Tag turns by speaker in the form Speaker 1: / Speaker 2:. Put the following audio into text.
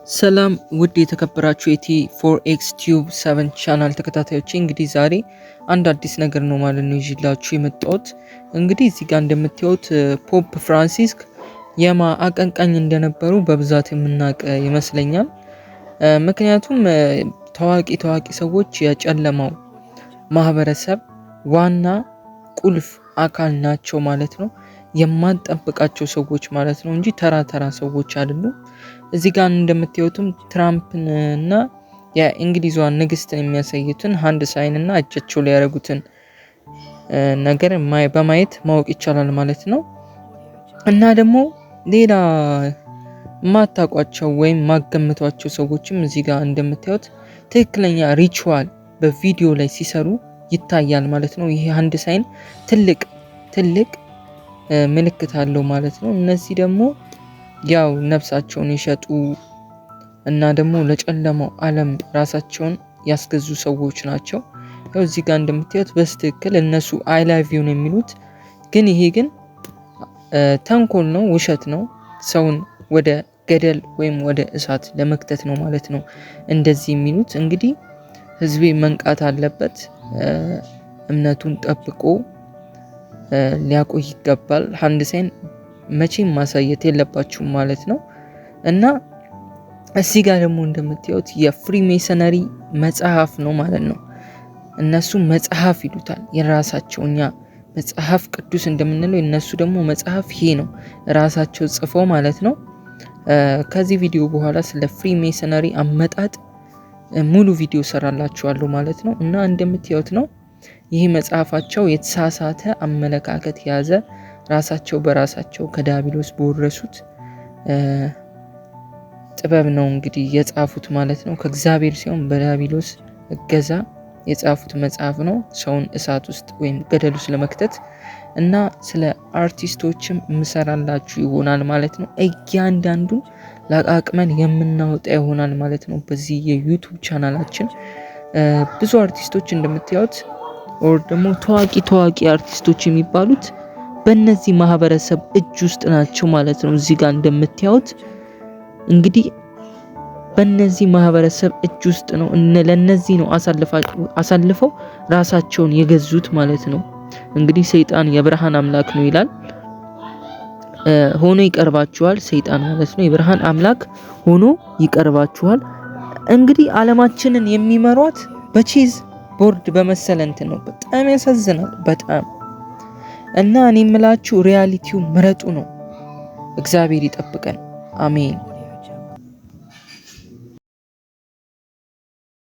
Speaker 1: ሰላም ውድ የተከበራችሁ የቲ4ኤክስ ቲዩብ 7 ቻናል ተከታታዮች እንግዲህ ዛሬ አንድ አዲስ ነገር ነው ማለት ነው ይዤላችሁ የመጣሁት። እንግዲህ እዚህ ጋር እንደምታዩት ፖፕ ፍራንሲስ አቀንቃኝ እንደነበሩ በብዛት የምናውቅ ይመስለኛል። ምክንያቱም ታዋቂ ሰዎች የጨለማው ማህበረሰብ ዋና ቁልፍ አካል ናቸው ማለት ነው። የማንጠብቃቸው ሰዎች ማለት ነው እንጂ ተራ ሰዎች አይደሉም። እዚህ ጋር እንደምታዩትም ትራምፕን እና የእንግሊዟን ንግስትን የሚያሳዩትን ሃንድ ሳይን እና እጃቸው ላይ ያደረጉትን ነገር በማየት ማወቅ ይቻላል ማለት ነው። እና ደግሞ ሌላ ማታቋቸው ወይም ማገምቷቸው ሰዎችም እዚህ ጋር እንደምታዩት ትክክለኛ ሪቹዋል በቪዲዮ ላይ ሲሰሩ ይታያል ማለት ነው። ይሄ ሃንድ ሳይን ትልቅ ምልክት አለው ማለት ነው። እነዚህ ደግሞ ያው ነፍሳቸውን የሸጡ እና ደግሞ ለጨለማው ዓለም ራሳቸውን ያስገዙ ሰዎች ናቸው። ያው እዚህ ጋር እንደምታዩት በስትክክል እነሱ አይ ላቭ ዩ ነው የሚሉት፣ ግን ይሄ ግን ተንኮል ነው፣ ውሸት ነው። ሰውን ወደ ገደል ወይም ወደ እሳት ለመክተት ነው ማለት ነው እንደዚህ የሚሉት። እንግዲህ ህዝቤ መንቃት አለበት፣ እምነቱን ጠብቆ ሊያቆይ ይገባል። ሃንድ ሳይን መቼም ማሳየት የለባችሁም ማለት ነው። እና እዚህ ጋር ደግሞ እንደምታዩት የፍሪሜሰነሪ መጽሐፍ ነው ማለት ነው። እነሱ መጽሐፍ ይሉታል የራሳቸው፣ እኛ መጽሐፍ ቅዱስ እንደምንለው እነሱ ደግሞ መጽሐፍ ይሄ ነው ራሳቸው ጽፈው ማለት ነው። ከዚህ ቪዲዮ በኋላ ስለ ፍሪሜሰነሪ አመጣጥ ሙሉ ቪዲዮ ሰራላችኋለሁ ማለት ነው። እና እንደምታዩት ነው ይህ መጽሐፋቸው የተሳሳተ አመለካከት የያዘ ራሳቸው በራሳቸው ከዲያብሎስ በወረሱት ጥበብ ነው እንግዲህ የጻፉት ማለት ነው። ከእግዚአብሔር ሲሆን በዲያብሎስ እገዛ የጻፉት መጽሐፍ ነው፣ ሰውን እሳት ውስጥ ወይም ገደል ውስጥ ለመክተት። እና ስለ አርቲስቶችም ምሰራላችሁ ይሆናል ማለት ነው። እያንዳንዱን ለቃቅመን የምናወጣ ይሆናል ማለት ነው በዚህ የዩቱብ ቻናላችን። ብዙ አርቲስቶች እንደምታዩት ኦር ደግሞ ታዋቂ አርቲስቶች የሚባሉት በእነዚህ ማህበረሰብ እጅ ውስጥ ናቸው ማለት ነው። እዚህ ጋር እንደምታዩት እንግዲህ በእነዚህ ማህበረሰብ እጅ ውስጥ ነው፣ ለነዚህ ነው አሳልፈው ራሳቸውን የገዙት ማለት ነው። እንግዲህ ሰይጣን የብርሃን አምላክ ነው ይላል፣ ሆኖ ይቀርባችኋል። ሰይጣን ማለት ነው የብርሃን አምላክ ሆኖ ይቀርባችኋል። እንግዲህ ዓለማችንን የሚመሯት በቼዝ ቦርድ በመሰለ እንትን ነው። በጣም ያሳዝናል በጣም። እና እኔ የምላችሁ ሪያሊቲው ምረጡ ነው። እግዚአብሔር ይጠብቀን። አሜን።